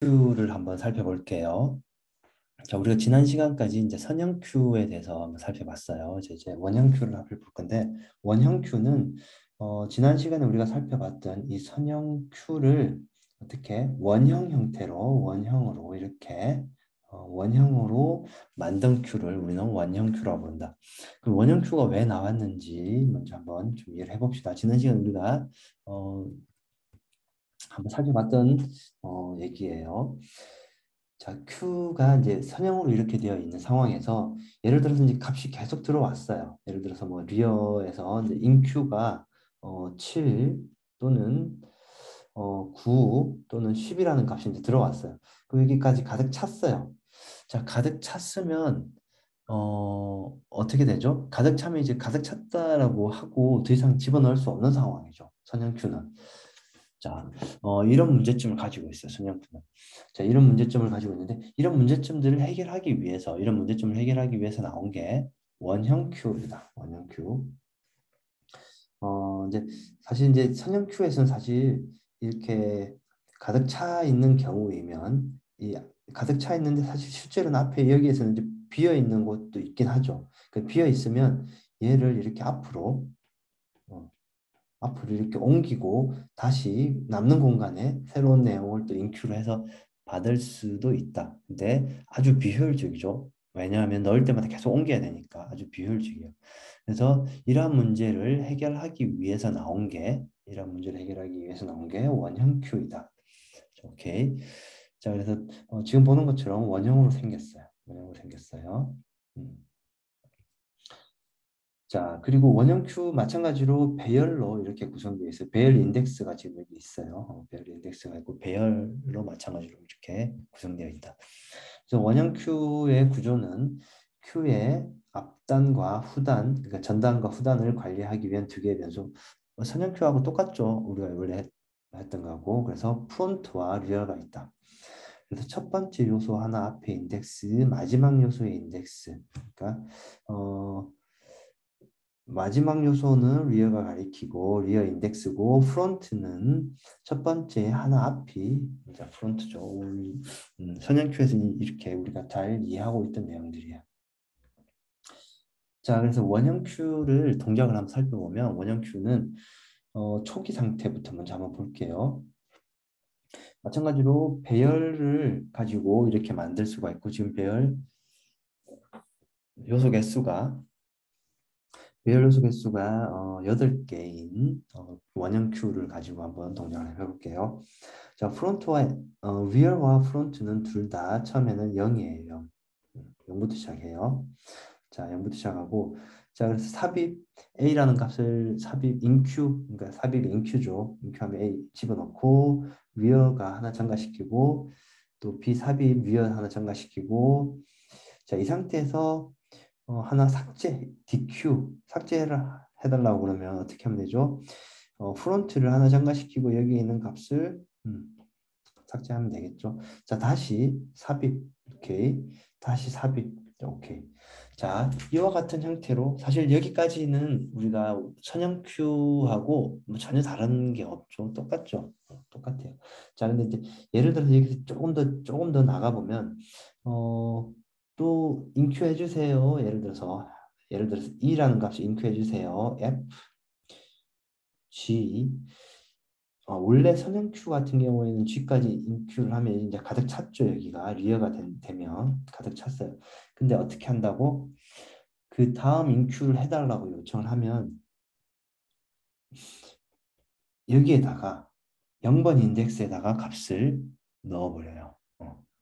Q를 한번 살펴볼게요. 자, 우리가 지난 시간까지 이제 선형 Q에 대해서 한번 살펴봤어요. 이제 원형 Q를 살펴볼 건데, 원형 Q는 지난 시간에 우리가 살펴봤던 이 선형 Q를 어떻게 원형 형태로 원형으로 이렇게 원형으로 만든 Q를 우리는 원형 Q라고 부른다. 그 원형 Q가 왜 나왔는지 먼저 한번 좀 이해를 해봅시다. 지난 시간 우리가 어, 한번 살펴봤던 얘기예요. 자, Q가 이제 선형으로 이렇게 되어 있는 상황에서 예를 들어서 이제 값이 계속 들어왔어요. 예를 들어서 뭐 리어에서 이제 inQ가 7 또는 9 또는 10이라는 값이 이제 들어왔어요. 그럼 여기까지 가득 찼어요. 자, 가득 찼으면 어떻게 되죠? 가득 차면 이제 가득 찼다라고 하고 더 이상 집어넣을 수 없는 상황이죠. 선형 Q는. 자, 이런 문제점을 가지고 있어요, 선형표는. 자, 이런 문제점을 가지고 있는데, 이런 문제점들을 해결하기 위해서, 이런 문제점을 해결하기 위해서 나온 게 원형 Q입니다. 원형 Q. 이제 사실 이제 선형 Q에서는 사실 이렇게 가득 차 있는 경우이면, 이 가득 차 있는데 사실 실제로는 앞에 여기에서는 이제 비어 있는 곳도 있긴 하죠. 그 비어 있으면 얘를 이렇게 어, 앞으로 이렇게 옮기고 다시 남는 공간에 새로운 내용을 또 인큐를 해서 받을 수도 있다. 근데 아주 비효율적이죠. 왜냐하면 넣을 때마다 계속 옮겨야 되니까 아주 비효율적이에요. 그래서 이러한 문제를 해결하기 위해서 나온 게 원형 큐이다. 오케이. 자, 그래서 지금 보는 것처럼 원형으로 생겼어요. 원형으로 생겼어요. 음. 자, 그리고 원형 큐 마찬가지로 배열로 이렇게 구성되어 있어요. 배열 인덱스가 지금 여기 있어요. 배열 인덱스가 있고 배열로 마찬가지로 이렇게 구성되어 있다. 그래서 원형 큐의 구조는 큐의 앞단과 후단, 그러니까 전단과 후단을 관리하기 위한 두 개의 변수. 선형 큐하고 똑같죠. 우리가 원래 했던 거하고. 그래서 프론트와 리어가 있다. 그래서 첫 번째 요소 하나 앞에 인덱스, 마지막 요소의 인덱스. 그러니까 마지막 요소는 리어가 가리키고 리어 인덱스고 프론트는 첫 번째 하나 앞이 이제 프론트죠. 선형큐에서 이렇게 우리가 잘 이해하고 있던 내용들이에요. 자, 그래서 원형 큐를 동작을 한번 살펴보면 원형 큐는 초기 상태부터 먼저 한번 볼게요. 마찬가지로 배열을 가지고 이렇게 만들 수가 있고 지금 배열 요소 개수가 배열 요소 개수가 8개인 원형 큐를 가지고 한번 동작을 해볼게요. 자, 프론트와 리어와 프론트는 둘 다 처음에는 0이에요. 0. 0부터 시작해요. 자, 0부터 시작하고 자, 그래서 삽입 A라는 값을 삽입 인큐 그러니까 삽입 인큐죠. 인큐하면 A 집어넣고 리어가 하나 증가시키고 또 B 삽입 리어 하나 증가시키고 자, 이 상태에서 하나 삭제, DQ, 삭제를 해달라고 그러면 어떻게 하면 되죠? 프론트를 하나 증가시키고 여기 있는 값을 삭제하면 되겠죠. 자, 다시 삽입, 오케이. 다시 삽입, 오케이. 자, 이와 같은 형태로 사실 여기까지는 우리가 선형 큐하고 뭐 전혀 다른 게 없죠. 똑같죠. 똑같아요. 자, 근데 이제 예를 들어서 여기서 조금 더 나가 보면 또 인큐 해주세요. 예를 들어서 E라는 값이 인큐 해주세요. F, G 원래 선형 큐 같은 경우에는 G까지 인큐를 하면 이제 가득 찼죠. 여기가 리어가 되면 가득 찼어요. 근데 어떻게 한다고? 그 다음 인큐를 해달라고 요청을 하면 여기에다가 0번 인덱스에다가 값을 넣어버려요.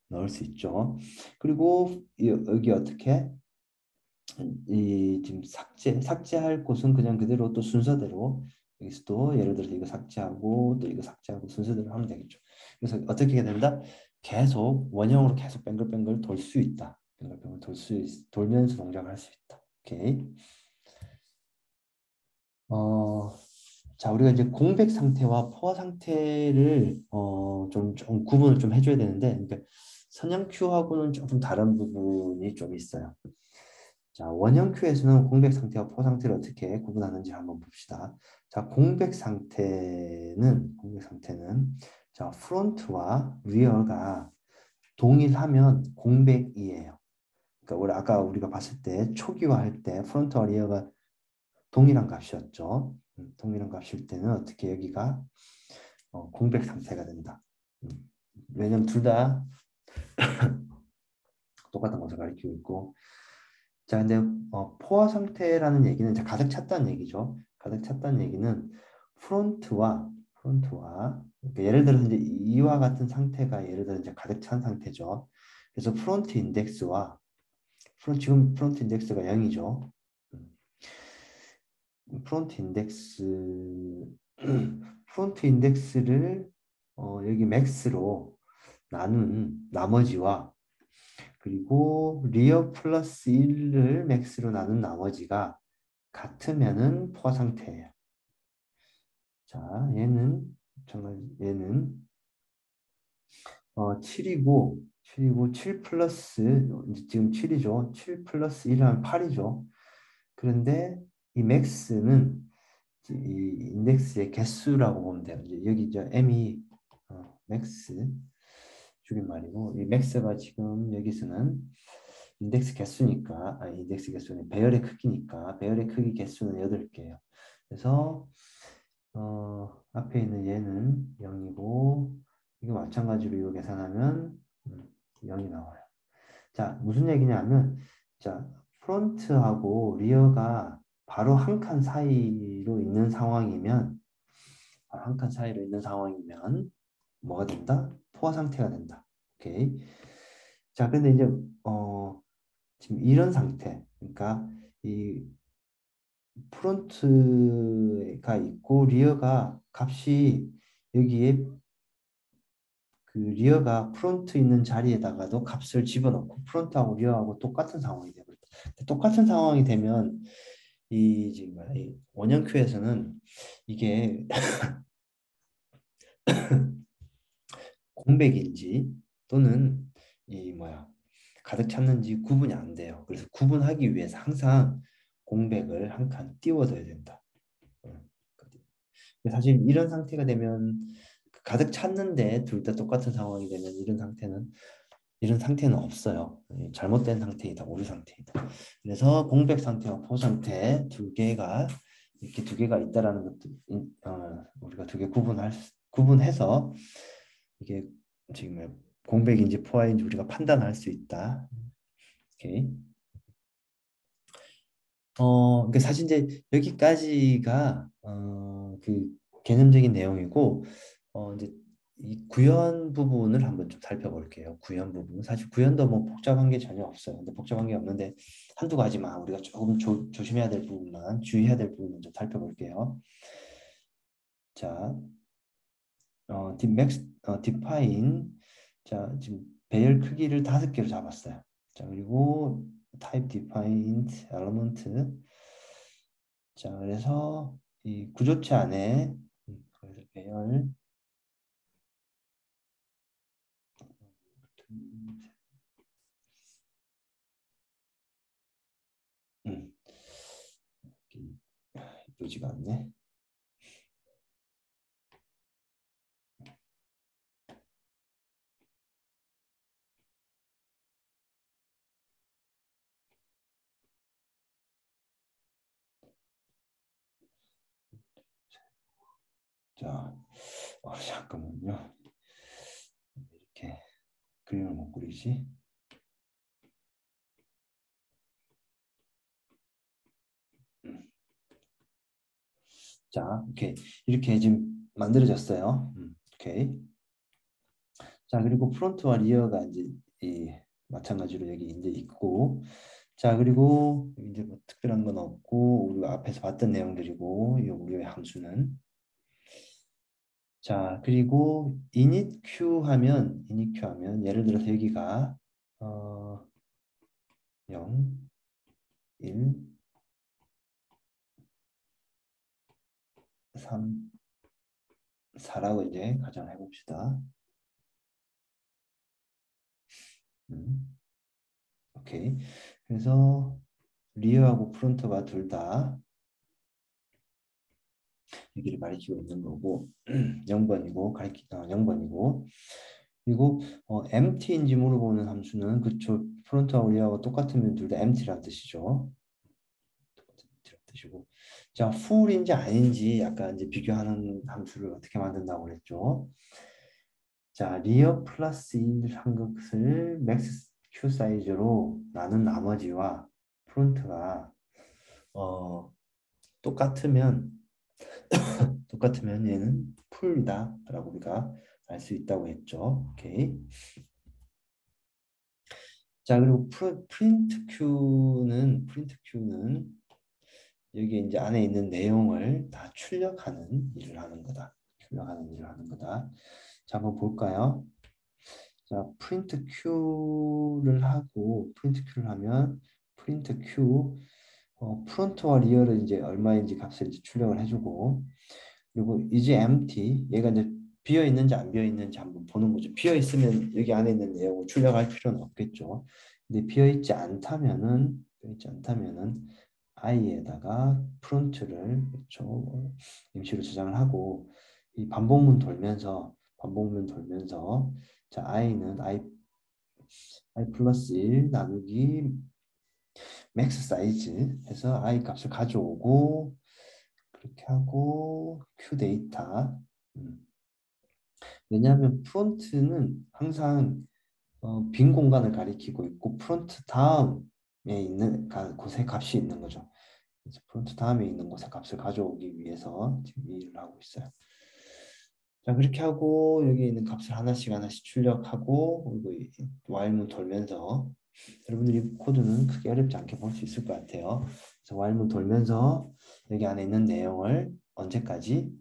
넣을 수 있죠. 그리고 여기 어떻게? 이 지금 삭제할 곳은 그냥 그대로 또 순서대로 여기서도 예를 들어서 이거 삭제하고 또 이거 삭제하고 순서대로 하면 되겠죠. 그래서 어떻게 된다? 계속 원형으로 계속 뱅글뱅글 돌 수 있다. 뱅글뱅글 돌면서 동작을 할 수 있다. 오케이. 어, 자, 우리가 이제 공백 상태와 포화 상태를 좀 구분을 좀 해줘야 되는데, 그러니까 선형 큐하고는 조금 다른 부분이 좀 있어요. 자, 원형 큐에서는 공백 상태와 포 상태를 어떻게 구분하는지 한번 봅시다. 자, 공백 상태는 자, 프론트와 리어가 동일하면 공백이에요. 그러니까 아까 우리가 봤을 때 초기화할 때 프론트와 리어가 동일한 값이었죠. 동일한 값일 때는 어떻게 여기가 공백 상태가 된다. 왜냐면 둘 다 똑같은 것을 가리키고 있고. 자, 근데 포화 상태라는 얘기는 이제 가득 찼다는 얘기죠. 가득 찼다는 얘기는 프론트와 그러니까 예를 들어서 이제 이와 같은 상태가 예를 들어 이제 가득 찬 상태죠. 그래서 프론트 인덱스와 지금 프론트 인덱스가 0이죠. 프론트 인덱스 프론트 인덱스를 여기 맥스로 나눈 나머지와 그리고 리어 플러스 1을 맥스로 나눈 나머지가 같으면은 포화 상태예요. 자, 얘는 7이고 7 플러스 지금 7이죠. 7 플러스 1 하면 8이죠. 그런데 이 맥스는 이 인덱스의 개수라고 보면 돼요. 이제 여기 이제 m이 맥스 줄임말이고 이 맥스가 지금 여기서는 인덱스 개수니까 인덱스 개수는 배열의 크기니까 배열의 크기 개수는 8개예요. 그래서 앞에 있는 얘는 0이고 이거 마찬가지로 이거 계산하면 0이 나와요. 자, 무슨 얘기냐면 자, 프론트하고 리어가 바로 한 칸 사이로 있는 상황이면 뭐가 된다? 포화 상태가 된다. 오케이. 자, 근데 이제 지금 이런 상태, 그러니까 이 프론트가 있고 리어가 값이 여기에 그 리어가 프론트 있는 자리에다가도 값을 집어넣고 프론트하고 리어하고 똑같은 상황이 되거든요. 똑같은 상황이 되면 이 지금 뭐야, 이 원형 큐에서는 이게 공백인지 또는 이 뭐야 가득 찼는지 구분이 안 돼요. 그래서 구분하기 위해서 항상 공백을 한 칸 띄워둬야 된다. 사실 이런 상태가 되면 가득 찼는데 둘 다 똑같은 상황이 되면 이런 상태는 없어요. 잘못된 상태이다, 오류 상태이다. 그래서 공백 상태와 포 상태 이렇게 두 개가 있다라는 것도 우리가 두 개 구분해서 이게 지금 공백인지 포화인지 우리가 판단할 수 있다. 오케이. 그러니까 사실 이제 여기까지가 그 개념적인 내용이고 이제 이 구현 부분을 한번 좀 살펴볼게요. 구현 부분. 사실 구현도 뭐 복잡한 게 전혀 없어요. 근데 복잡한 게 없는데 한두 가지만 우리가 조금 조심해야 될 부분만 주의해야 될 부분만 좀 살펴볼게요. 자, define. 자, 지금 배열 크기를 5개로 잡았어요. 자, 그리고 type defined element. 자, 그래서 이 구조체 안에 그래서 배열 음, 이쁘지가 않네. 자, 잠깐만요. 이렇게 그림을 못 그리지? 자, 이렇게 지금 만들어졌어요. 오케이. 자, 그리고 프론트와 리어가 이제 마찬가지로 여기 이제 있고, 자, 그리고 이제 뭐 특별한 건 없고 우리가 앞에서 봤던 내용들이고 이 우리의 함수는 자, 그리고 initQ 하면 예를 들어서 여기가 0, 1, 3, 4라고 이제 가정해 봅시다. 오케이. 그래서 리어하고 프론트가 둘 다 여기를 가리키고 있는 거고 0번이고 0번이고 그리고 empty인지 물어보는 함수는 그쪽 프론트하고 리어하고 똑같으면 둘 다 empty라는 뜻이죠. empty라는 뜻이고 자 full인지 아닌지 약간 이제 비교하는 함수를 어떻게 만든다고 그랬죠. 자 리어 플러스 1한 것을 맥스 q 사이즈로 나눈 나머지와 프론트가 똑같으면 얘는 풀이다라고 우리가 알 수 있다고 했죠. 오케이. 자 그리고 프린트 Q는 여기 이제 안에 있는 내용을 다 출력하는 일을 하는 거다. 자 한번 볼까요? 자 프린트 Q를 하면 프린트 Q 프론트와 리어를 이제 얼마인지 값을 이제 출력을 해주고 그리고 이제 empty 얘가 이제 비어 있는지 안 비어 있는지 한번 보는 거죠. 비어 있으면 여기 안에 있는 내용을 출력할 필요는 없겠죠. 근데 비어 있지 않다면은 i에다가 프론트를 그렇죠. 임시로 저장을 하고 이 반복문 돌면서 자 i는 i 플러스 1 나누기 맥스 사이즈 해서 i 값을 가져오고 그렇게 하고 q 데이터 왜냐하면 프론트는 항상 빈 공간을 가리키고 있고 프론트 다음에 있는 곳에 값이 있는 거죠. 그래서 프론트 다음에 있는 곳에 값을 가져오기 위해서 지금 이 일을 하고 있어요. 자 그렇게 하고 여기 있는 값을 하나씩 출력하고 그리고 while문 돌면서 여러분들이 코드는 크게 어렵지 않게 볼 수 있을 것 같아요. 그래서 while문 돌면서 여기 안에 있는 내용을 언제까지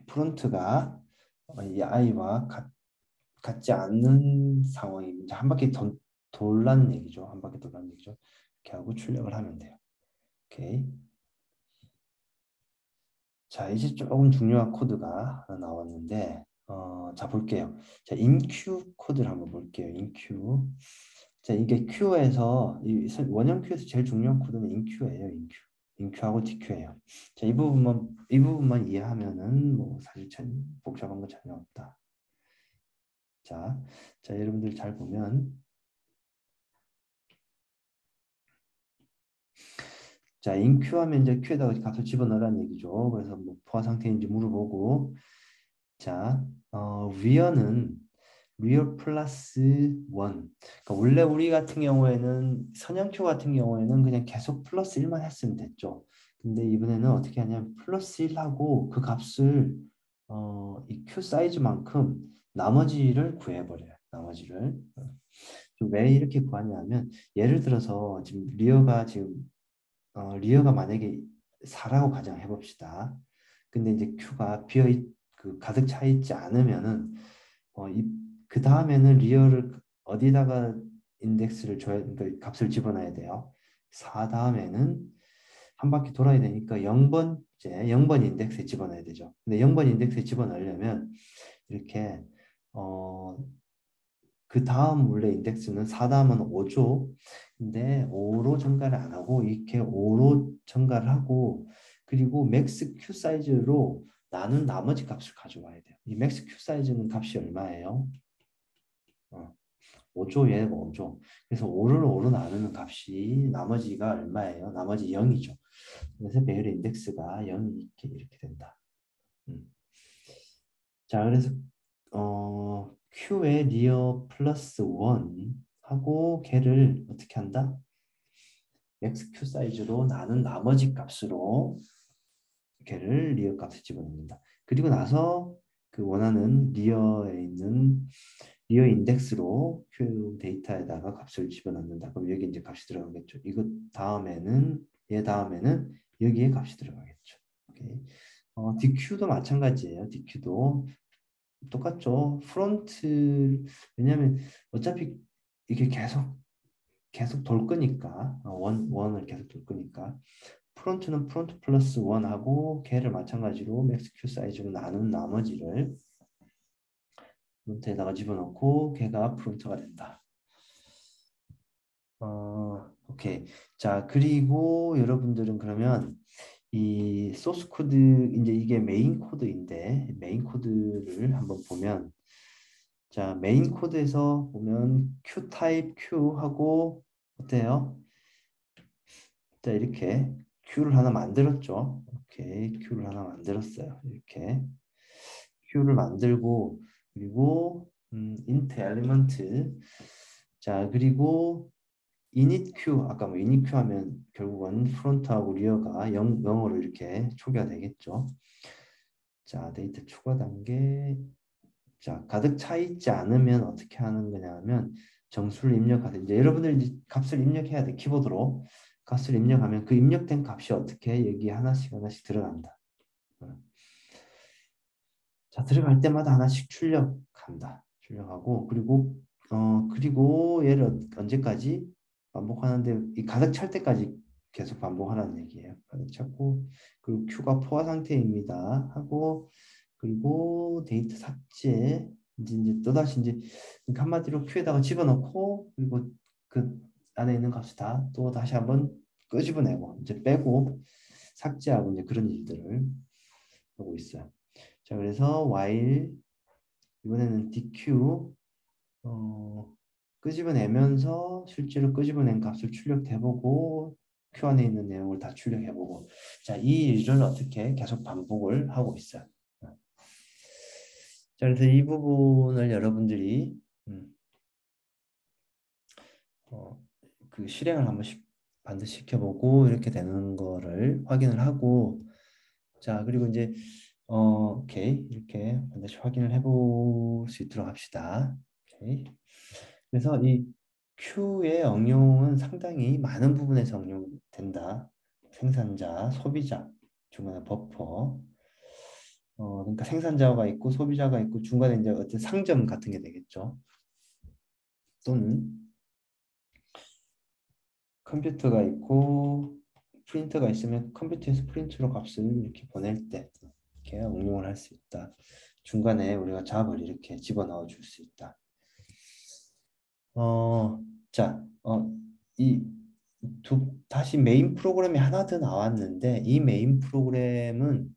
프론트가 이 i와 같지 않는 상황이 이제 한 바퀴 돌라는 얘기죠. 한 바퀴 돌라는 얘기죠. 이렇게 하고 출력을 하면 돼요. 오케이. 자, 이제 조금 중요한 코드가 하나 나왔는데, 자, 볼게요. 자, inQ 코드를 한번 볼게요. inQ. 자, 이게 Q에서, 원형 Q에서 제일 중요한 코드는 inQ예요. inQ하고 DQ예요. 자, 이 부분만 이해하면은, 뭐, 사실 복잡한 거 전혀 없다. 자, 여러분들 잘 보면, 자, 인큐 하면 이제 큐에다가 값을 집어넣으라는 얘기죠. 그래서 뭐 포화 상태인지 물어보고, 자, 위어는 리어 플러스 1. 그러니까 원래 우리 같은 경우에는 선형큐 같은 경우에는 그냥 계속 플러스 1만 했으면 됐죠. 근데 이번에는 어떻게 하냐면 플러스 1하고 그 값을 이 큐 사이즈만큼 나머지를 구해버려요. 나머지를. 왜 이렇게 구하냐면 예를 들어서 지금 리어가 만약에 4라고 가정 해봅시다. 근데 이제 Q가 가득 차 있지 않으면은 그 다음에는 리어를 어디다가 인덱스를 줘야 그러니까 값을 집어넣어야 돼요. 4 다음에는 한 바퀴 돌아야 되니까 0번 인덱스에 집어넣어야 되죠. 근데 0번 인덱스에 집어넣으려면 이렇게 그 다음 원래 인덱스는 4 다음은 5죠. 근데 5로 증가를 안 하고 이렇게 5로 증가를 하고 그리고 맥스 q 사이즈로 나눈 나머지 값을 가져와야 돼요. 이 맥스 q 사이즈는 값이 얼마예요? 5죠. 얘가 5죠. 그래서 5로 나누는 값이 나머지가 얼마예요? 나머지 0이죠. 그래서 배열 인덱스가 0이 이렇게 된다. 자, 그래서 Q의 리어 플러스 1 하고 걔를 어떻게 한다? x q 사이즈로 나눈 나머지 값으로 걔를 리어 값에 집어넣는다. 그리고 나서 그 원하는 리어 인덱스로 q 데이터에다가 값을 집어넣는다. 그럼 여기 이제 값이 들어가겠죠. 이거 다음에는 얘 다음에는 여기에 값이 들어가겠죠. 오케이. DQ도 마찬가지예요. DQ도 똑같죠. 왜냐면 어차피 이게 계속 돌 거니까 원을 계속 돌 거니까 프론트는 프론트 플러스 원하고 걔를 마찬가지로 맥스 큐 사이즈로 나눈 나머지를 프론트에다가 집어넣고 걔가 프론트가 된다. 오케이. 자, 그리고 여러분들은 그러면 이 소스 코드 이제 이게 메인 코드인데 메인 코드를 한번 보면 자 메인 코드에서 보면 q 타입 q 하고 어때요? 자 이렇게 q를 하나 만들었죠. 오케이 q를 하나 만들었어요. 이렇게 q를 만들고 그리고 int element 자 그리고 init q 아까 뭐 init q 하면 결국은 프론트하고 리어가 0으로 이렇게 초기화 되겠죠. 자 데이터 추가 단계 자 가득 차 있지 않으면 어떻게 하는 거냐 하면 정수를 입력하세요. 이제 여러분들 이제 값을 입력해야 돼. 키보드로 값을 입력하면 그 입력된 값이 어떻게 여기 하나씩 하나씩 들어간다. 자 들어갈 때마다 하나씩 출력한다. 출력하고 그리고 얘를 언제까지 반복하는데 이 가득 찰 때까지 계속 반복하라는 얘기예요. 가득 찼고 그리고 Q가 포화 상태입니다. 하고 그리고 데이터 삭제 이제 또다시 이제 한마디로 Q에다가 집어넣고 그리고 그 안에 있는 값을 다 또 다시 한번 끄집어내고 이제 빼고 삭제하고 이제 그런 일들을 하고 있어요. 자 그래서 while 이번에는 dq 끄집어내면서 실제로 끄집어낸 값을 출력해보고 q 안에 있는 내용을 다 출력해보고 자 이 일을 어떻게 계속 반복을 하고 있어요. 자 그래서 이 부분을 여러분들이 그 실행을 한 번씩 반드시 시켜보고 이렇게 되는 거를 확인을 하고 자 그리고 이제 오케이 이렇게 반드시 확인을 해볼 수 있도록 합시다. 오케이. 그래서 이 Q의 응용은 상당히 많은 부분에서 응용된다. 생산자, 소비자, 중간에 버퍼. 그러니까 생산자가 있고 소비자가 있고 중간에 이제 어떤 상점 같은 게 되겠죠. 또는 컴퓨터가 있고 프린터가 있으면 컴퓨터에서 프린트로 값을 이렇게 보낼 때 이렇게 응용을 할 수 있다. 중간에 우리가 잡을 이렇게 집어넣어 줄 수 있다. 자, 다시 메인 프로그램이 하나 더 나왔는데 이 메인 프로그램은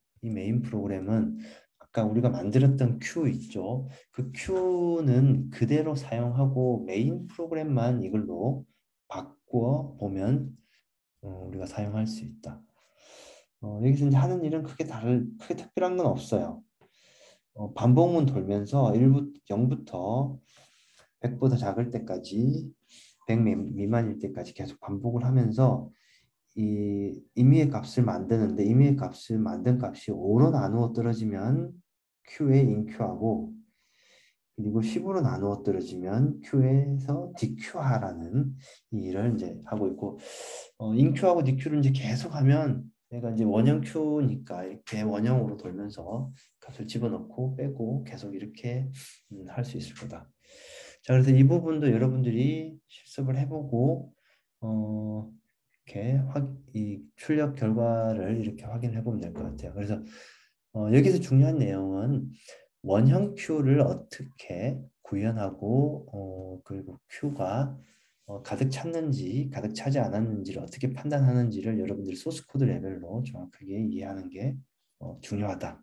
아까 우리가 만들었던 Q 있죠. 그 Q는 그대로 사용하고 메인 프로그램만 이걸로 바꾸어 보면 우리가 사용할 수 있다. 여기서 이제 하는 일은 크게 특별한 건 없어요. 반복문 돌면서 0부터 100보다 작을 때까지 100 미만일 때까지 계속 반복을 하면서 이 임의의 값을 만드는데 임의의 값을 만든 값이 5로 나누어 떨어지면 Q에 인Q하고 그리고 10으로 나누어 떨어지면 Q에서 DQ하라는 이 일을 이제 하고 있고 인Q하고 DQ를 이제 계속하면 내가 이제 원형 Q니까 이렇게 원형으로 돌면서 값을 집어넣고 빼고 계속 이렇게 할 수 있을 거다. 자, 그래서 이 부분도 여러분들이 실습을 해보고 이렇게 이 출력 결과를 이렇게 확인해 보면 될 것 같아요. 그래서 여기서 중요한 내용은 원형 Q를 어떻게 구현하고 그리고 Q가 가득 찼는지 가득 차지 않았는지를 어떻게 판단하는지를 여러분들이 소스 코드 레벨로 정확하게 이해하는 게 중요하다.